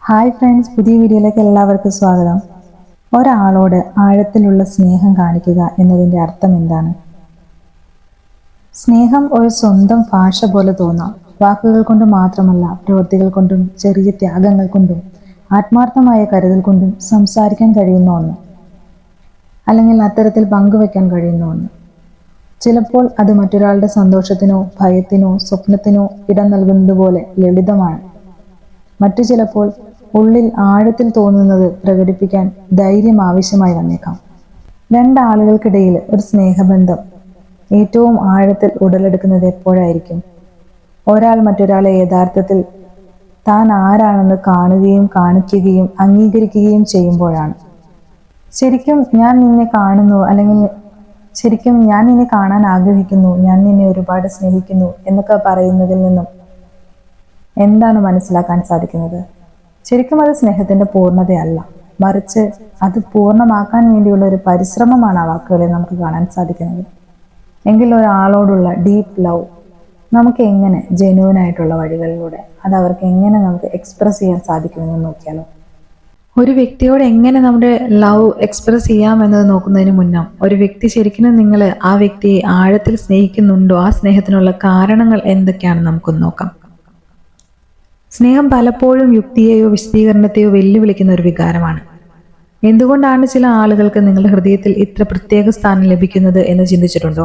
Hi friends, പുതിയ വീഡിയോയിലേക്ക് എല്ലാവർക്കും സ്വാഗതം. ഒരാളോട് ആഴത്തിലുള്ള സ്നേഹം കാണിക്കുക എന്നതിൻ്റെ അർത്ഥം എന്താണ്? സ്നേഹം ഒരു സ്വന്തം ഭാഷ പോലെ തോന്നാം. വാക്കുകൾ കൊണ്ട് മാത്രമല്ല, പ്രവൃത്തികൾ കൊണ്ടും ചെറിയ ത്യാഗങ്ങൾ കൊണ്ടും ആത്മാർത്ഥമായ കരുതൽ കൊണ്ടും സംസാരിക്കാൻ കഴിയുന്ന ഒന്ന്, അല്ലെങ്കിൽ അത്തരത്തിൽ പങ്കുവെക്കാൻ കഴിയുന്ന ഒന്ന്. ചിലപ്പോൾ അത് മറ്റൊരാളുടെ സന്തോഷത്തിനോ ഭയത്തിനോ സ്വപ്നത്തിനോ ഇടം നൽകുന്നത് പോലെ ലളിതമാണ്. മറ്റു ചിലപ്പോൾ ഉള്ളിൽ ആഴത്തിൽ തോന്നുന്നത് പ്രകടിപ്പിക്കാൻ ധൈര്യം ആവശ്യമായി വന്നേക്കാം. രണ്ടാളുകൾക്കിടയിൽ ഒരു സ്നേഹബന്ധം ഏറ്റവും ആഴത്തിൽ ഉടലെടുക്കുന്നത് എപ്പോഴായിരിക്കും? ഒരാൾ മറ്റൊരാളെ യഥാർത്ഥത്തിൽ താൻ ആരാണെന്ന് കാണുകയും കാണിക്കുകയും അംഗീകരിക്കുകയും ചെയ്യുമ്പോഴാണ്. ശരിക്കും ഞാൻ നിന്നെ കാണുന്നു, അല്ലെങ്കിൽ ശരിക്കും ഞാൻ നിന്നെ കാണാൻ ആഗ്രഹിക്കുന്നു, ഞാൻ നിന്നെ ഒരുപാട് സ്നേഹിക്കുന്നു എന്നൊക്കെ പറയുന്നതിൽ നിന്നും എന്താണ് മനസ്സിലാക്കാൻ സാധിക്കുന്നത്? ശരിക്കും അത് സ്നേഹത്തിന്റെ പൂർണ്ണതയല്ല, മറിച്ച് അത് പൂർണ്ണമാക്കാൻ വേണ്ടിയുള്ള ഒരു പരിശ്രമമാണ് ആ വാക്കുകളിൽ നമുക്ക് കാണാൻ സാധിക്കുന്നത്. എങ്കിൽ ഒരാളോടുള്ള ഡീപ്പ് ലവ് നമുക്ക് എങ്ങനെ ജെന്യൂൻ ആയിട്ടുള്ള വഴികളിലൂടെ അത് അവർക്ക് എങ്ങനെ നമുക്ക് എക്സ്പ്രസ് ചെയ്യാൻ സാധിക്കുമെന്ന് നോക്കിയാലോ. ഒരു വ്യക്തിയോട് എങ്ങനെ നമ്മുടെ ലവ് എക്സ്പ്രസ് ചെയ്യാം എന്നത് നോക്കുന്നതിന് മുന്നേ, ഒരു വ്യക്തി ശരിക്കും നിങ്ങൾ ആ വ്യക്തിയെ ആഴത്തിൽ സ്നേഹിക്കുന്നുണ്ടോ, ആ സ്നേഹത്തിനുള്ള കാരണങ്ങൾ എന്തൊക്കെയാണെന്ന് നമുക്കൊന്ന് നോക്കാം. സ്നേഹം പലപ്പോഴും യുക്തിയെയോ വിശദീകരണത്തെയോ വെല്ലുവിളിക്കുന്ന ഒരു വികാരമാണ്. എന്തുകൊണ്ടാണ് ചില ആളുകൾക്ക് നിങ്ങളുടെ ഹൃദയത്തിൽ ഇത്ര പ്രത്യേക സ്ഥാനം ലഭിക്കുന്നത് എന്ന് ചിന്തിച്ചിട്ടുണ്ടോ?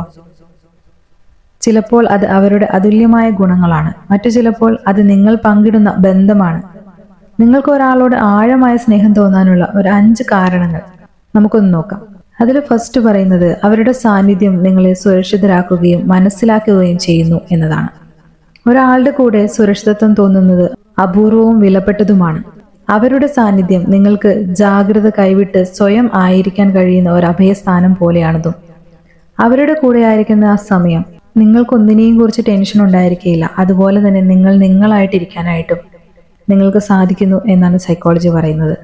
ചിലപ്പോൾ അത് അവരുടെ അതുല്യമായ ഗുണങ്ങളാണ്, മറ്റു ചിലപ്പോൾ അത് നിങ്ങൾ പങ്കിടുന്ന ബന്ധമാണ്. നിങ്ങൾക്ക് ഒരാളോട് ആഴമായ സ്നേഹം തോന്നാനുള്ള ഒരു 5 കാരണങ്ങൾ നമുക്കൊന്ന് നോക്കാം. അതിൽ ഫസ്റ്റ് പറയുന്നത് അവരുടെ സാന്നിധ്യം നിങ്ങളെ സുരക്ഷിതരാക്കുകയും മനസ്സിലാക്കുകയും ചെയ്യുന്നു എന്നതാണ്. ഒരാളുടെ കൂടെ സുരക്ഷിതത്വം തോന്നുന്നത് അപൂർവവും വിലപ്പെട്ടതുമാണ്. അവരുടെ സാന്നിധ്യം നിങ്ങൾക്ക് ജാഗ്രത കൈവിട്ട് സ്വയം ആയിരിക്കാൻ കഴിയുന്ന ഒരു അഭയസ്ഥാനം പോലെയാണതും. അവരുടെ കൂടെ ആയിരിക്കുന്ന ആ സമയം നിങ്ങൾക്കൊന്നിനെയും കുറിച്ച് ടെൻഷൻ ഉണ്ടായിരിക്കുകയില്ല. അതുപോലെ തന്നെ നിങ്ങൾ നിങ്ങളായിട്ടിരിക്കാനായിട്ടും നിങ്ങൾക്ക് സാധിക്കുന്നു എന്നാണ് സൈക്കോളജി പറയുന്നത്.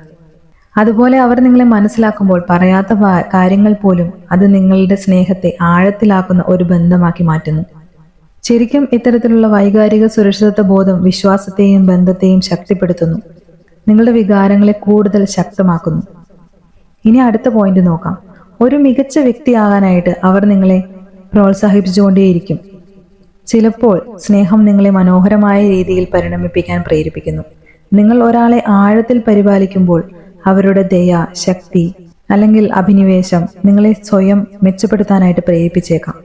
അതുപോലെ അവർ നിങ്ങളെ മനസ്സിലാക്കുമ്പോൾ പറയാത്ത കാര്യങ്ങൾ പോലും അത് നിങ്ങളുടെ സ്നേഹത്തെ ആഴത്തിലാക്കുന്ന ഒരു ബന്ധമാക്കി മാറ്റുന്നു. ശരിക്കും ഇത്തരത്തിലുള്ള വൈകാരിക സുരക്ഷിതത്വ ബോധം വിശ്വാസത്തെയും ബന്ധത്തെയും ശക്തിപ്പെടുത്തുന്നു, നിങ്ങളുടെ വികാരങ്ങളെ കൂടുതൽ ശക്തമാക്കുന്നു. ഇനി അടുത്ത പോയിന്റ് നോക്കാം. ഒരു മികച്ച വ്യക്തിയാകാനായിട്ട് അവർ നിങ്ങളെ പ്രോത്സാഹിപ്പിച്ചുകൊണ്ടേയിരിക്കും. ചിലപ്പോൾ സ്നേഹം നിങ്ങളെ മനോഹരമായ രീതിയിൽ പരിണമിപ്പിക്കാൻ പ്രേരിപ്പിക്കുന്നു. നിങ്ങൾ ഒരാളെ ആഴത്തിൽ പരിപാലിക്കുമ്പോൾ അവരുടെ ദയ, ശക്തി അല്ലെങ്കിൽ അഭിനിവേശം നിങ്ങളെ സ്വയം മെച്ചപ്പെടുത്താനായിട്ട് പ്രേരിപ്പിച്ചേക്കാം.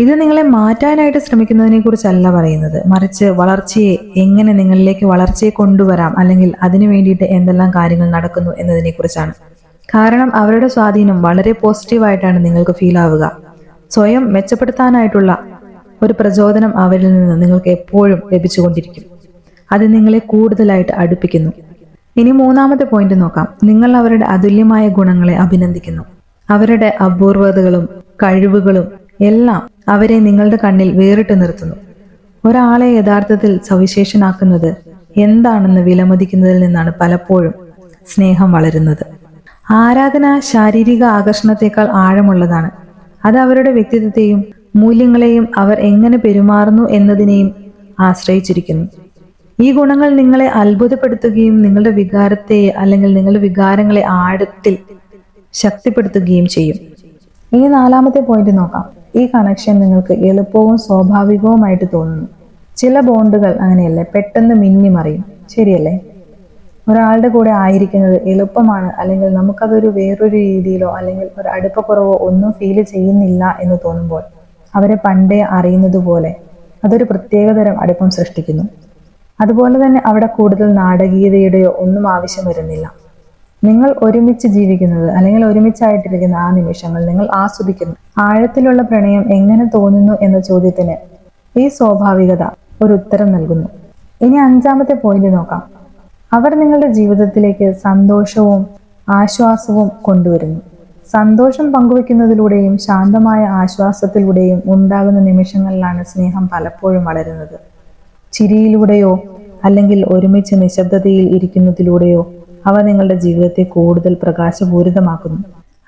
ഇത് നിങ്ങളെ മാറ്റാനായിട്ട് ശ്രമിക്കുന്നതിനെ കുറിച്ചല്ല പറയുന്നത്, മറിച്ച് വളർച്ചയെ എങ്ങനെ നിങ്ങളിലേക്ക് വളർച്ചയെ കൊണ്ടുവരാം, അല്ലെങ്കിൽ അതിനു വേണ്ടിയിട്ട് എന്തെല്ലാം കാര്യങ്ങൾ നടക്കുന്നു എന്നതിനെ കുറിച്ചാണ്. കാരണം അവരുടെ സ്വാധീനം വളരെ പോസിറ്റീവായിട്ടാണ് നിങ്ങൾക്ക് ഫീൽ ആവുക. സ്വയം മെച്ചപ്പെടുത്താനായിട്ടുള്ള ഒരു പ്രചോദനം അവരിൽ നിന്ന് നിങ്ങൾക്ക് എപ്പോഴും ലഭിച്ചുകൊണ്ടിരിക്കും. അത് നിങ്ങളെ കൂടുതലായിട്ട് അടുപ്പിക്കുന്നു. ഇനി മൂന്നാമത്തെ പോയിന്റ് നോക്കാം. നിങ്ങൾ അവരുടെ അതുല്യമായ ഗുണങ്ങളെ അഭിനന്ദിക്കുന്നു. അവരുടെ അപൂർവതകളും കഴിവുകളും എല്ലാം അവരെ നിങ്ങളുടെ കണ്ണിൽ വേറിട്ട് നിർത്തുന്നു. ഒരാളെ യഥാർത്ഥത്തിൽ സവിശേഷനാക്കുന്നത് എന്താണെന്ന് വിലമതിക്കുന്നതിൽ നിന്നാണ് പലപ്പോഴും സ്നേഹം വളരുന്നത്. ആരാധന ശാരീരിക ആകർഷണത്തെക്കാൾ ആഴമുള്ളതാണ്. അത് അവരുടെ വ്യക്തിത്വത്തെയും മൂല്യങ്ങളെയും അവർ എങ്ങനെ പെരുമാറുന്നു എന്നതിനെയും ആശ്രയിച്ചിരിക്കുന്നു. ഈ ഗുണങ്ങൾ നിങ്ങളെ അത്ഭുതപ്പെടുത്തുകയും നിങ്ങളുടെ വികാരത്തെ അല്ലെങ്കിൽ നിങ്ങളുടെ വികാരങ്ങളെ ആഴത്തിൽ ശക്തിപ്പെടുത്തുകയും ചെയ്യും. ഇനി നാലാമത്തെ പോയിന്റ് നോക്കാം. ഈ കണക്ഷൻ നിങ്ങൾക്ക് എളുപ്പവും സ്വാഭാവികവുമായിട്ട് തോന്നുന്നു. ചില ബോണ്ടുകൾ അങ്ങനെയല്ലേ, പെട്ടെന്ന് മിന്നിമറിയും, ശരിയല്ലേ? ഒരാളുടെ കൂടെ ആയിരിക്കുന്നത് എളുപ്പമാണ്, അല്ലെങ്കിൽ നമുക്കതൊരു വേറൊരു രീതിയിലോ അല്ലെങ്കിൽ ഒരു അടുപ്പക്കുറവോ ഒന്നും ഫീൽ ചെയ്യുന്നില്ല എന്ന് തോന്നുമ്പോൾ അവരെ പണ്ടേ അറിയുന്നത് പോലെ അതൊരു പ്രത്യേകതരം അടുപ്പം സൃഷ്ടിക്കുന്നു. അതുപോലെ തന്നെ അവിടെ കൂടുതൽ നാടകീയതയുടെയോ ഒന്നും ആവശ്യം വരുന്നില്ല. നിങ്ങൾ ഒരുമിച്ച് ജീവിക്കുന്നത് അല്ലെങ്കിൽ ഒരുമിച്ചായിട്ടിരിക്കുന്ന ആ നിമിഷങ്ങൾ നിങ്ങൾ ആസ്വദിക്കുന്നു. ആഴത്തിലുള്ള പ്രണയം എങ്ങനെ തോന്നുന്നു എന്ന ചോദ്യത്തിന് ഈ സ്വാഭാവികത ഒരു ഉത്തരം നൽകുന്നു. ഇനി അഞ്ചാമത്തെ പോയിന്റ് നോക്കാം. അവർ നിങ്ങളുടെ ജീവിതത്തിലേക്ക് സന്തോഷവും ആശ്വാസവും കൊണ്ടുവരുന്നു. സന്തോഷം പങ്കുവെക്കുന്നതിലൂടെയും ശാന്തമായ ആശ്വാസത്തിലൂടെയും ഉണ്ടാകുന്ന നിമിഷങ്ങളിലാണ് സ്നേഹം പലപ്പോഴും വളരുന്നത്. ചിരിയിലൂടെയോ അല്ലെങ്കിൽ ഒരുമിച്ച് നിശബ്ദതയിൽ ഇരിക്കുന്നതിലൂടെയോ അവ നിങ്ങളുടെ ജീവിതത്തെ കൂടുതൽ പ്രകാശപൂരിതമാക്കുന്നു.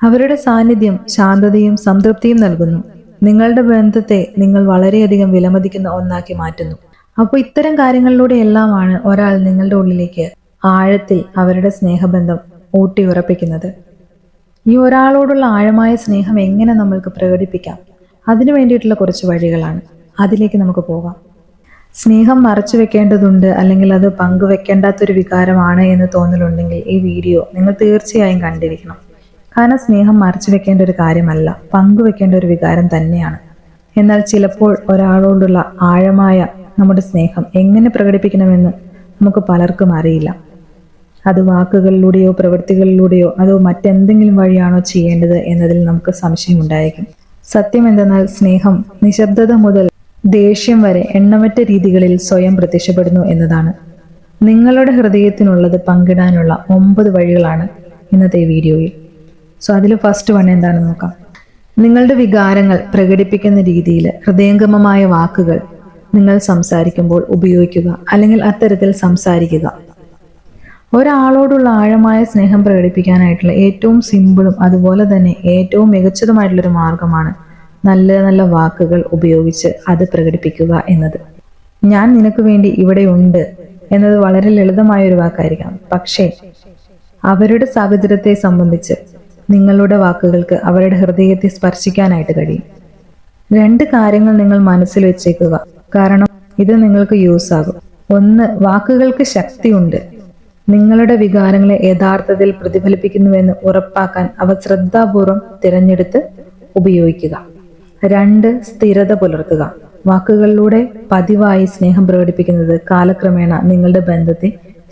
അവരുടെ സാന്നിധ്യം ശാന്തതയും സംതൃപ്തിയും നൽകുന്നു. നിങ്ങളുടെ ബന്ധത്തെ നിങ്ങൾ വളരെയധികം വിലമതിക്കുന്ന ഒന്നാക്കി മാറ്റുന്നു. അപ്പോൾ ഇത്തരം കാര്യങ്ങളിലൂടെ എല്ലാമാണ് ഒരാൾ നിങ്ങളുടെ ഉള്ളിലേക്ക് ആഴത്തിൽ അവരുടെ സ്നേഹബന്ധം ഊട്ടിയുറപ്പിക്കുന്നത്. ഈ ഒരാളോടുള്ള ആഴമായ സ്നേഹം എങ്ങനെ നമ്മൾക്ക് പ്രകടിപ്പിക്കാം, അതിനു വേണ്ടിയിട്ടുള്ള കുറച്ച് വഴികളാണ്. അതിലേക്ക് നമുക്ക് പോകാം. സ്നേഹം മറച്ചു വെക്കേണ്ടതുണ്ട്, അല്ലെങ്കിൽ അത് പങ്കുവെക്കേണ്ടാത്തൊരു വികാരമാണ് എന്ന് തോന്നലുണ്ടെങ്കിൽ ഈ വീഡിയോ നിങ്ങൾ തീർച്ചയായും കണ്ടിരിക്കണം. കാരണം സ്നേഹം മറച്ചു വെക്കേണ്ട ഒരു കാര്യമല്ല, പങ്കുവെക്കേണ്ട ഒരു വികാരം തന്നെയാണ്. എന്നാൽ ചിലപ്പോൾ ഒരാളോടുള്ള ആഴമായ നമ്മുടെ സ്നേഹം എങ്ങനെ പ്രകടിപ്പിക്കണമെന്ന് നമുക്ക് പലർക്കും അറിയില്ല. അത് വാക്കുകളിലൂടെയോ പ്രവൃത്തികളിലൂടെയോ അതോ മറ്റെന്തെങ്കിലും വഴിയാണോ ചെയ്യേണ്ടത് എന്നതിൽ നമുക്ക് സംശയമുണ്ടായിരിക്കും. സത്യം എന്തെന്നാൽ സ്നേഹം നിശബ്ദത മുതൽ ദേഷ്യം വരെ എണ്ണമറ്റ രീതികളിൽ സ്വയം പ്രത്യക്ഷപ്പെടുന്നു എന്നതാണ്. നിങ്ങളുടെ ഹൃദയത്തിനുള്ളത് പങ്കിടാനുള്ള 9 വഴികളാണ് ഇന്നത്തെ വീഡിയോയിൽ. അതിൽ ഫസ്റ്റ് വൺ എന്താണെന്ന് നോക്കാം. നിങ്ങളുടെ വികാരങ്ങൾ പ്രകടിപ്പിക്കുന്ന രീതിയിൽ ഹൃദയംഗമമായ വാക്കുകൾ നിങ്ങൾ സംസാരിക്കുമ്പോൾ ഉപയോഗിക്കുക, അല്ലെങ്കിൽ അത്തരത്തിൽ സംസാരിക്കുക. ഒരാളോടുള്ള ആഴമായ സ്നേഹം പ്രകടിപ്പിക്കാനായിട്ടുള്ള ഏറ്റവും സിമ്പിളും അതുപോലെ തന്നെ ഏറ്റവും മികച്ചതുമായിട്ടുള്ളൊരു മാർഗമാണ് നല്ല നല്ല വാക്കുകൾ ഉപയോഗിച്ച് അത് പ്രകടിപ്പിക്കുക എന്നത്. ഞാൻ നിനക്ക് വേണ്ടി ഇവിടെ ഉണ്ട് എന്നത് വളരെ ലളിതമായ ഒരു വാക്കായിരിക്കാം, പക്ഷേ അവരുടെ സാഹചര്യത്തെ സംബന്ധിച്ച് നിങ്ങളുടെ വാക്കുകൾക്ക് അവരുടെ ഹൃദയത്തെ സ്പർശിക്കാനായിട്ട് കഴിയും. 2 കാര്യങ്ങൾ നിങ്ങൾ മനസ്സിൽ വെച്ചേക്കുക, കാരണം ഇത് നിങ്ങൾക്ക് യൂസ് ആകും. 1, വാക്കുകൾക്ക് ശക്തിയുണ്ട്. നിങ്ങളുടെ വികാരങ്ങളെ യഥാർത്ഥത്തിൽ പ്രതിഫലിപ്പിക്കുന്നുവെന്ന് ഉറപ്പാക്കാൻ അവ ശ്രദ്ധാപൂർവം തിരഞ്ഞെടുത്ത് ഉപയോഗിക്കുക. 2, സ്ഥിരത പുലർത്തുക. വാക്കുകളിലൂടെ പതിവായി സ്നേഹം പ്രകടിപ്പിക്കുന്നത് കാലക്രമേണ നിങ്ങളുടെ ബന്ധത്തെ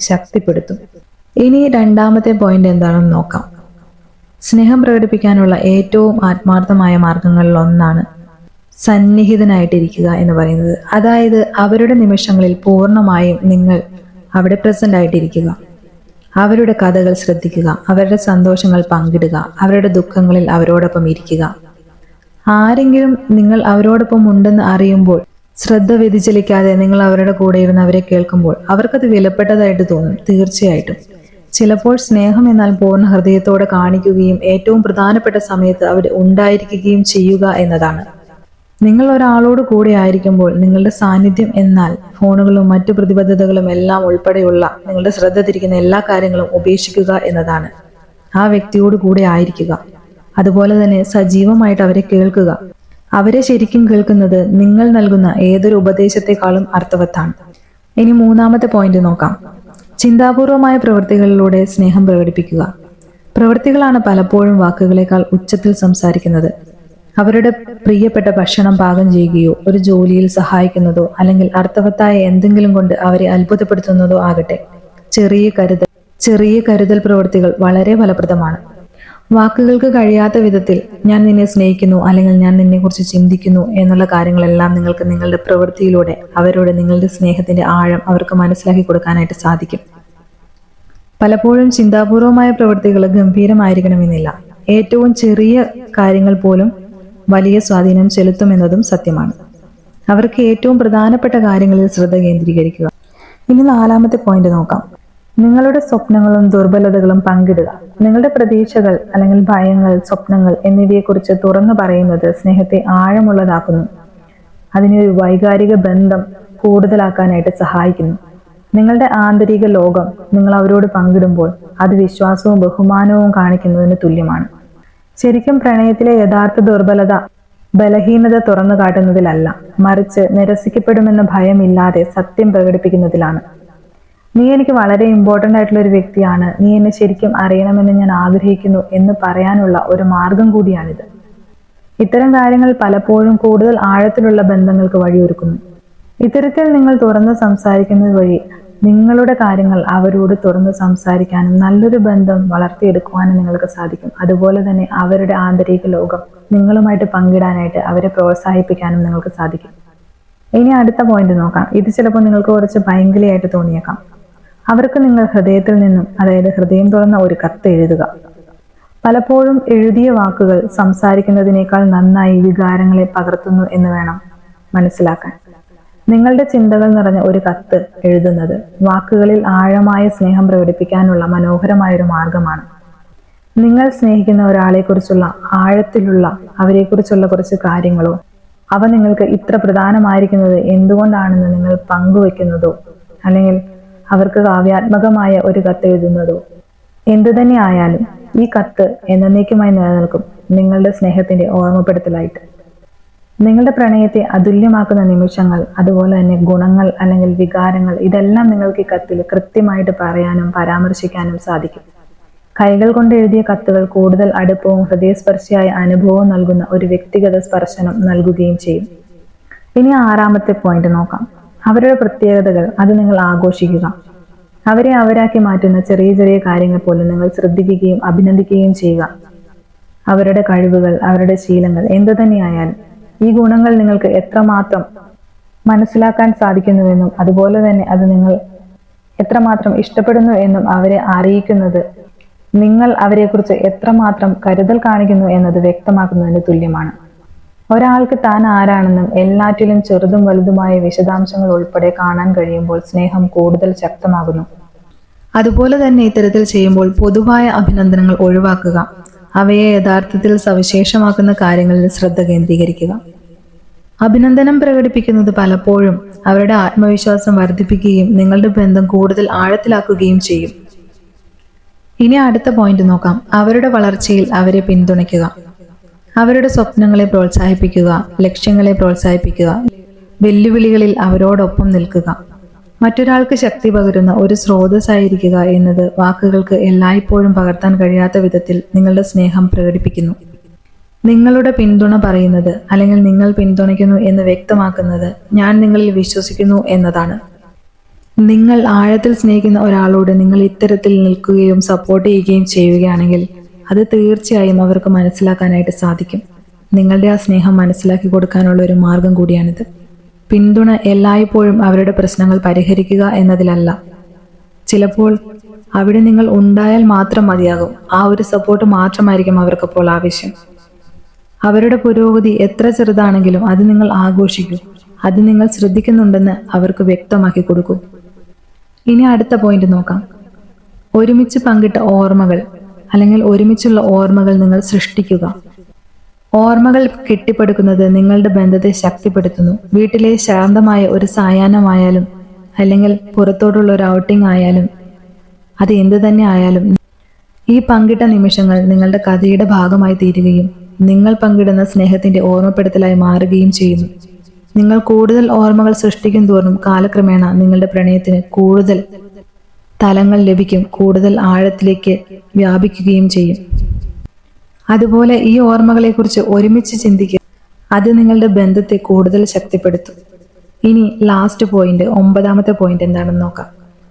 ശക്തിപ്പെടുത്തും. ഇനി രണ്ടാമത്തെ പോയിന്റ് എന്താണെന്ന് നോക്കാം. സ്നേഹം പ്രകടിപ്പിക്കാനുള്ള ഏറ്റവും ആത്മാർത്ഥമായ മാർഗങ്ങളിൽ ഒന്നാണ് സന്നിഹിതനായിട്ടിരിക്കുക എന്ന് പറയുന്നത്. അതായത് അവരുടെ നിമിഷങ്ങളിൽ പൂർണ്ണമായും നിങ്ങൾ അവിടെ പ്രസന്റ് ആയിട്ടിരിക്കുക. അവരുടെ കഥകൾ ശ്രദ്ധിക്കുക, അവരുടെ സന്തോഷങ്ങൾ പങ്കിടുക, അവരുടെ ദുഃഖങ്ങളിൽ അവരോടൊപ്പം ഇരിക്കുക. ആരെങ്കിലും നിങ്ങൾ അവരോടൊപ്പം ഉണ്ടെന്ന് അറിയുമ്പോൾ ശ്രദ്ധ വ്യതിചലിക്കാതെ നിങ്ങൾ അവരുടെ കൂടെ ഇരുന്ന് അവരെ കേൾക്കുമ്പോൾ അവർക്കത് വിലപ്പെട്ടതായിട്ട് തോന്നും. തീർച്ചയായിട്ടും ചിലപ്പോൾ സ്നേഹം എന്നാൽ പൂർണ്ണ ഹൃദയത്തോടെ കാണിക്കുകയും ഏറ്റവും പ്രധാനപ്പെട്ട സമയത്ത് അവിടെ ഉണ്ടായിരിക്കുകയും ചെയ്യുക എന്നതാണ്. നിങ്ങൾ ഒരാളോട് കൂടെ ആയിരിക്കുമ്പോൾ നിങ്ങളുടെ സാന്നിധ്യം എന്നാൽ ഫോണുകളും മറ്റു പ്രതിബദ്ധതകളും എല്ലാം ഉൾപ്പെടെയുള്ള നിങ്ങളുടെ ശ്രദ്ധ തിരിക്കുന്ന എല്ലാ കാര്യങ്ങളും ഉപേക്ഷിക്കുക എന്നതാണ്. ആ വ്യക്തിയോട് കൂടെ ആയിരിക്കുക. അതുപോലെ തന്നെ സജീവമായിട്ട് അവരെ കേൾക്കുക. അവരെ ശരിക്കും കേൾക്കുന്നത് നിങ്ങൾ നൽകുന്ന ഏതൊരു ഉപദേശത്തെക്കാളും അർത്ഥവത്താണ്. ഇനി മൂന്നാമത്തെ പോയിന്റ് നോക്കാം. ചിന്താപൂർവമായ പ്രവൃത്തികളിലൂടെ സ്നേഹം പ്രകടിപ്പിക്കുക. പ്രവൃത്തികളാണ് പലപ്പോഴും വാക്കുകളേക്കാൾ ഉച്ചത്തിൽ സംസാരിക്കുന്നത്. അവരുടെ പ്രിയപ്പെട്ട ഭക്ഷണം പാകം ചെയ്യുകയോ ഒരു ജോലിയിൽ സഹായിക്കുന്നതോ അല്ലെങ്കിൽ അർത്ഥവത്തായ എന്തെങ്കിലും കൊണ്ട് അവരെ അത്ഭുതപ്പെടുത്തുന്നതോ ആകട്ടെ, ചെറിയ കരുതൽ പ്രവൃത്തികൾ വളരെ ഫലപ്രദമാണ്. വാക്കുകൾക്ക് കഴിയാത്ത വിധത്തിൽ ഞാൻ നിന്നെ സ്നേഹിക്കുന്നു അല്ലെങ്കിൽ ഞാൻ നിന്നെ കുറിച്ച് ചിന്തിക്കുന്നു എന്നുള്ള കാര്യങ്ങളെല്ലാം നിങ്ങൾക്ക് നിങ്ങളുടെ പ്രവൃത്തിയിലൂടെ അവരോട് നിങ്ങളുടെ സ്നേഹത്തിന്റെ ആഴം അവർക്ക് മനസ്സിലാക്കി കൊടുക്കാനായിട്ട് സാധിക്കും. പലപ്പോഴും ചിന്താപൂർവമായ പ്രവൃത്തികൾ ഗംഭീരമായിരിക്കണമെന്നില്ല. ഏറ്റവും ചെറിയ കാര്യങ്ങൾ പോലും വലിയ സ്വാധീനം ചെലുത്തുമെന്നതും സത്യമാണ്. അവർക്ക് ഏറ്റവും പ്രധാനപ്പെട്ട കാര്യങ്ങളിൽ ശ്രദ്ധ കേന്ദ്രീകരിക്കുക. ഇനി നാലാമത്തെ പോയിന്റ് നോക്കാം. നിങ്ങളുടെ സ്വപ്നങ്ങളും ദുർബലതകളും പങ്കിടുക. നിങ്ങളുടെ പ്രതീക്ഷകൾ അല്ലെങ്കിൽ ഭയങ്ങൾ, സ്വപ്നങ്ങൾ എന്നിവയെക്കുറിച്ച് തുറന്നു പറയുന്നത് സ്നേഹത്തെ ആഴമുള്ളതാക്കുന്നു. അതിനൊരു വൈകാരിക ബന്ധം കൂടുതലാക്കാനായിട്ട് സഹായിക്കുന്നു. നിങ്ങളുടെ ആന്തരിക ലോകം നിങ്ങൾ അവരോട് പങ്കിടുമ്പോൾ അത് വിശ്വാസവും ബഹുമാനവും കാണിക്കുന്നതിന് തുല്യമാണ്. ശരിക്കും പ്രണയത്തിലെ യഥാർത്ഥ ദുർബലത ബലഹീനത തുറന്നു കാട്ടുന്നതിലല്ല, മറിച്ച് നിരസിക്കപ്പെടുമെന്ന ഭയമില്ലാതെ സത്യം പ്രകടിപ്പിക്കുന്നതിലാണ്. നീ എനിക്ക് വളരെ ഇമ്പോർട്ടൻ്റ് ആയിട്ടുള്ള ഒരു വ്യക്തിയാണ്, നീ എന്നെ ശരിക്കും അറിയണമെന്ന് ഞാൻ ആഗ്രഹിക്കുന്നു എന്ന് പറയാനുള്ള ഒരു മാർഗം കൂടിയാണിത്. ഇത്തരം കാര്യങ്ങൾ പലപ്പോഴും കൂടുതൽ ആഴത്തിലുള്ള ബന്ധങ്ങൾക്ക് വഴിയൊരുക്കുന്നു. ഇത്തരത്തിൽ നിങ്ങൾ തുറന്ന് സംസാരിക്കുന്നത് വഴി നിങ്ങളുടെ കാര്യങ്ങൾ അവരോട് തുറന്ന് സംസാരിക്കാനും നല്ലൊരു ബന്ധം വളർത്തിയെടുക്കുവാനും നിങ്ങൾക്ക് സാധിക്കും. അതുപോലെ തന്നെ അവരുടെ ആന്തരിക ലോകം നിങ്ങളുമായിട്ട് പങ്കിടാനായിട്ട് അവരെ പ്രോത്സാഹിപ്പിക്കാനും നിങ്ങൾക്ക് സാധിക്കും. ഇനി അടുത്ത പോയിന്റ് നോക്കാം. ഇത് ചിലപ്പോൾ നിങ്ങൾക്ക് കുറച്ച് ഭയങ്കരമായിട്ട് തോന്നിയേക്കാം. അവർക്ക് നിങ്ങൾ ഹൃദയത്തിൽ നിന്നും, അതായത് ഹൃദയം തുറന്ന ഒരു കത്ത് എഴുതുക. പലപ്പോഴും എഴുതിയ വാക്കുകൾ സംസാരിക്കുന്നതിനേക്കാൾ നന്നായി വികാരങ്ങളെ പകർത്തുന്നു എന്ന് വേണം മനസ്സിലാക്കാൻ. നിങ്ങളുടെ ചിന്തകൾ നിറഞ്ഞ ഒരു കത്ത് എഴുതുന്നത് വാക്കുകളിൽ ആഴമായ സ്നേഹം പ്രകടിപ്പിക്കാനുള്ള മനോഹരമായൊരു മാർഗമാണ്. നിങ്ങൾ സ്നേഹിക്കുന്ന ഒരാളെക്കുറിച്ചുള്ള ആഴത്തിലുള്ള അവരെക്കുറിച്ചുള്ള കുറച്ച് കാര്യങ്ങളോ അവ നിങ്ങൾക്ക് ഇത്ര പ്രധാനമായിരിക്കുന്നത് എന്തുകൊണ്ടാണെന്ന് നിങ്ങൾ പങ്കുവെക്കുന്നതോ അല്ലെങ്കിൽ അവർക്ക് കാവ്യാത്മകമായ ഒരു കത്ത് എഴുതുന്നതോ എന്തു തന്നെ ആയാലും ഈ കത്ത് എന്നേക്കുമായി നിലനിൽക്കും, നിങ്ങളുടെ സ്നേഹത്തിന്റെ ഓർമ്മപ്പെടുത്തലായിട്ട്. നിങ്ങളുടെ പ്രണയത്തെ അതുല്യമാക്കുന്ന നിമിഷങ്ങൾ, അതുപോലെ തന്നെ ഗുണങ്ങൾ അല്ലെങ്കിൽ വികാരങ്ങൾ, ഇതെല്ലാം നിങ്ങൾക്ക് ഈ കത്തിൽ കൃത്യമായിട്ട് പറയാനും പരാമർശിക്കാനും സാധിക്കും. കൈകൾ കൊണ്ട് എഴുതിയ കത്തുകൾ കൂടുതൽ അടുപ്പവും ഹൃദയസ്പർശിയായ അനുഭവവും നൽകുന്ന ഒരു വ്യക്തിഗത സ്പർശനം നൽകുകയും ചെയ്യും. ഇനി 6ാമത്തെ പോയിന്റ് നോക്കാം. അവരുടെ പ്രത്യേകതകൾ അത് നിങ്ങൾ ആഘോഷിക്കുക. അവരെ അവരാക്കി മാറ്റുന്ന ചെറിയ ചെറിയ കാര്യങ്ങൾ പോലും നിങ്ങൾ ശ്രദ്ധിക്കുകയും അഭിനന്ദിക്കുകയും ചെയ്യുക. അവരുടെ കഴിവുകൾ, അവരുടെ ശീലങ്ങൾ എന്തു തന്നെയായാലും ഈ ഗുണങ്ങൾ നിങ്ങൾക്ക് എത്രമാത്രം മനസ്സിലാക്കാൻ സാധിക്കുന്നുവെന്നും അതുപോലെ തന്നെ അത് നിങ്ങൾ എത്രമാത്രം ഇഷ്ടപ്പെടുന്നു എന്നും അവരെ അറിയിക്കുന്നത് നിങ്ങൾ അവരെക്കുറിച്ച് എത്രമാത്രം കരുതൽ കാണിക്കുന്നു എന്നത് വ്യക്തമാക്കുന്നതിന് തുല്യമാണ്. ഒരാൾക്ക് താൻ ആരാണെന്നും എല്ലാറ്റിലും ചെറുതും വലുതുമായ വിശദാംശങ്ങൾ ഉൾപ്പെടെ കാണാൻ കഴിയുമ്പോൾ സ്നേഹം കൂടുതൽ ശക്തമാകുന്നു. അതുപോലെ തന്നെ ഇത്തരത്തിൽ ചെയ്യുമ്പോൾ പൊതുവായ അഭിനന്ദനങ്ങൾ ഒഴിവാക്കുക. അവയെ യഥാർത്ഥത്തിൽ സവിശേഷമാക്കുന്ന കാര്യങ്ങളിൽ ശ്രദ്ധ കേന്ദ്രീകരിക്കുക. അഭിനന്ദനം പ്രകടിപ്പിക്കുന്നത് പലപ്പോഴും അവരുടെ ആത്മവിശ്വാസം വർദ്ധിപ്പിക്കുകയും നിങ്ങളുടെ ബന്ധം കൂടുതൽ ആഴത്തിലാക്കുകയും ചെയ്യും. ഇനി അടുത്ത പോയിന്റ് നോക്കാം. അവരുടെ വളർച്ചയിൽ അവരെ പിന്തുണയ്ക്കുക. അവരുടെ സ്വപ്നങ്ങളെ പ്രോത്സാഹിപ്പിക്കുക, ലക്ഷ്യങ്ങളെ പ്രോത്സാഹിപ്പിക്കുക, വെല്ലുവിളികളിൽ അവരോടൊപ്പം നിൽക്കുക. മറ്റൊരാൾക്ക് ശക്തി പകരുന്ന ഒരു സ്രോതസ്സായിരിക്കുക എന്നത് വാക്കുകൾക്ക് എല്ലായ്പ്പോഴും പകർത്താൻ കഴിയാത്ത വിധത്തിൽ നിങ്ങളുടെ സ്നേഹം പ്രകടിപ്പിക്കുന്നു. നിങ്ങളുടെ പിന്തുണ പറയുന്നത് അല്ലെങ്കിൽ നിങ്ങൾ പിന്തുണയ്ക്കുന്നു എന്ന് വ്യക്തമാക്കുന്നത് ഞാൻ നിങ്ങളിൽ വിശ്വസിക്കുന്നു എന്നതാണ്. നിങ്ങൾ ആഴത്തിൽ സ്നേഹിക്കുന്ന ഒരാളോട് നിങ്ങൾ ഇത്തരത്തിൽ നിൽക്കുകയും സപ്പോർട്ട് ചെയ്യുകയും ചെയ്യുകയാണെങ്കിൽ അത് തീർച്ചയായും അവർക്ക് മനസ്സിലാക്കാനായിട്ട് സാധിക്കും. നിങ്ങളുടെ ആ സ്നേഹം മനസ്സിലാക്കി കൊടുക്കാനുള്ള ഒരു മാർഗം കൂടിയാണിത്. പിന്തുണ എല്ലായ്പ്പോഴും അവരുടെ പ്രശ്നങ്ങൾ പരിഹരിക്കുക എന്നതിലല്ല. ചിലപ്പോൾ അവിടെ നിങ്ങൾ ഉണ്ടായാൽ മാത്രം മതിയാകും. ആ ഒരു സപ്പോർട്ട് മാത്രമായിരിക്കും അവർക്കപ്പോൾ ആവശ്യം. അവരുടെ പുരോഗതി എത്ര ചെറുതാണെങ്കിലും അത് നിങ്ങൾ ആഘോഷിക്കൂ. അത് നിങ്ങൾ ശ്രദ്ധിക്കുന്നുണ്ടെന്ന് അവർക്ക് വ്യക്തമാക്കി കൊടുക്കൂ. ഇനി അടുത്ത പോയിന്റ് നോക്കാം. ഒരുമിച്ച് പങ്കിട്ട ഓർമ്മകൾ അല്ലെങ്കിൽ ഒരുമിച്ചുള്ള ഓർമ്മകൾ നിങ്ങൾ സൃഷ്ടിക്കുക. ഓർമ്മകൾ കെട്ടിപ്പടുക്കുന്നത് നിങ്ങളുടെ ബന്ധത്തെ ശക്തിപ്പെടുത്തുന്നു. വീട്ടിലെ ശാന്തമായ ഒരു സായാഹ്നമായാലും അല്ലെങ്കിൽ പുറത്തോട്ടുള്ള ഒരു ഔട്ടിംഗ് ആയാലും അത് എന്തു തന്നെ ആയാലും ഈ പങ്കിട്ട നിമിഷങ്ങൾ നിങ്ങളുടെ കഥയുടെ ഭാഗമായി തീരുകയും നിങ്ങൾ പങ്കിടുന്ന സ്നേഹത്തിന്റെ ഓർമ്മപ്പെടുത്തലായി മാറുകയും ചെയ്യുന്നു. നിങ്ങൾ കൂടുതൽ ഓർമ്മകൾ സൃഷ്ടിക്കും തോറും കാലക്രമേണ നിങ്ങളുടെ പ്രണയത്തിന് കൂടുതൽ തലങ്ങൾ ലഭിക്കും, കൂടുതൽ ആഴത്തിലേക്ക് വ്യാപിക്കുകയും ചെയ്യും. അതുപോലെ ഈ ഓർമ്മകളെക്കുറിച്ച് ഒരുമിച്ച് ചിന്തിക്കുക. അത് നിങ്ങളുടെ ബന്ധത്തെ കൂടുതൽ ശക്തിപ്പെടുത്തും. ഇനി ലാസ്റ്റ് പോയിന്റ്, 9ാമത്തെ പോയിന്റ് എന്താണെന്ന് നോക്കാം.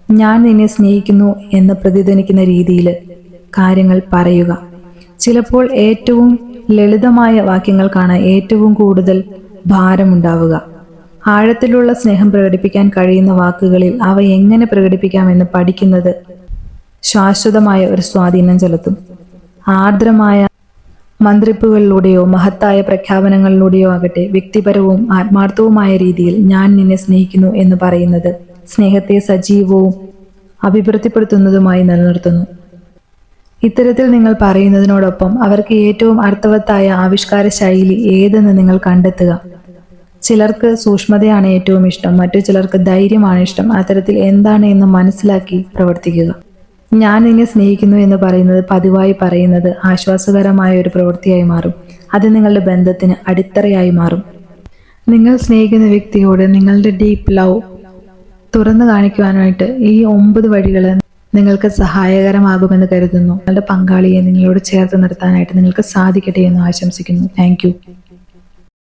ഞാൻ നിന്നെ സ്നേഹിക്കുന്നു എന്ന് പ്രതിധ്വനിക്കുന്ന രീതിയിൽ കാര്യങ്ങൾ പറയുക. ചിലപ്പോൾ ഏറ്റവും ലളിതമായ വാക്യങ്ങൾക്കാണ് ഏറ്റവും കൂടുതൽ ഭാരമുണ്ടാവുക. ആഴത്തിലുള്ള സ്നേഹം പ്രകടിപ്പിക്കാൻ കഴിയുന്ന വാക്കുകളിൽ അവ എങ്ങനെ പ്രകടിപ്പിക്കാമെന്ന് പഠിക്കുന്നത് ശാശ്വതമായ ഒരു സ്വാധീനം ചെലുത്തും. ആർദ്രമായ മന്ത്രിപ്പുകളിലൂടെയോ മഹത്തായ പ്രഖ്യാപനങ്ങളിലൂടെയോ ആകട്ടെ, വ്യക്തിപരവും ആത്മാർത്ഥവുമായ രീതിയിൽ ഞാൻ നിന്നെ സ്നേഹിക്കുന്നു എന്ന് പറയുന്നത് സ്നേഹത്തെ സജീവവും അഭിവൃദ്ധിപ്പെടുത്തുന്നതുമായി നിലനിർത്തുന്നു. ഇത്തരത്തിൽ നിങ്ങൾ പറയുന്നതിനോടൊപ്പം അവർക്ക് ഏറ്റവും അർത്ഥവത്തായ ആവിഷ്കാര ശൈലി ഏതെന്ന് നിങ്ങൾ കണ്ടെത്തുക. ചിലർക്ക് സൂക്ഷ്മതയാണ് ഏറ്റവും ഇഷ്ടം, മറ്റു ചിലർക്ക് ധൈര്യമാണ് ഇഷ്ടം. അത്തരത്തിൽ എന്താണ് എന്ന് മനസ്സിലാക്കി പ്രവർത്തിക്കുക. ഞാൻ നിന്നെ സ്നേഹിക്കുന്നു എന്ന് പറയുന്നത് പതിവായി പറയുന്നത് ആശ്വാസകരമായ ഒരു പ്രവൃത്തിയായി മാറും. അത് നിങ്ങളുടെ ബന്ധത്തിന് അടിത്തറയായി മാറും. നിങ്ങൾ സ്നേഹിക്കുന്ന വ്യക്തിയോട് നിങ്ങളുടെ ഡീപ്പ് ലവ് തുറന്നു കാണിക്കുവാനായിട്ട് ഈ 9 വഴികൾ നിങ്ങൾക്ക് സഹായകരമാകുമെന്ന് കരുതുന്നു. നിങ്ങളുടെ പങ്കാളിയെ നിങ്ങളോട് ചേർത്ത് നിർത്താനായിട്ട് നിങ്ങൾക്ക് സാധിക്കട്ടെ എന്ന് ആശംസിക്കുന്നു. Thank you.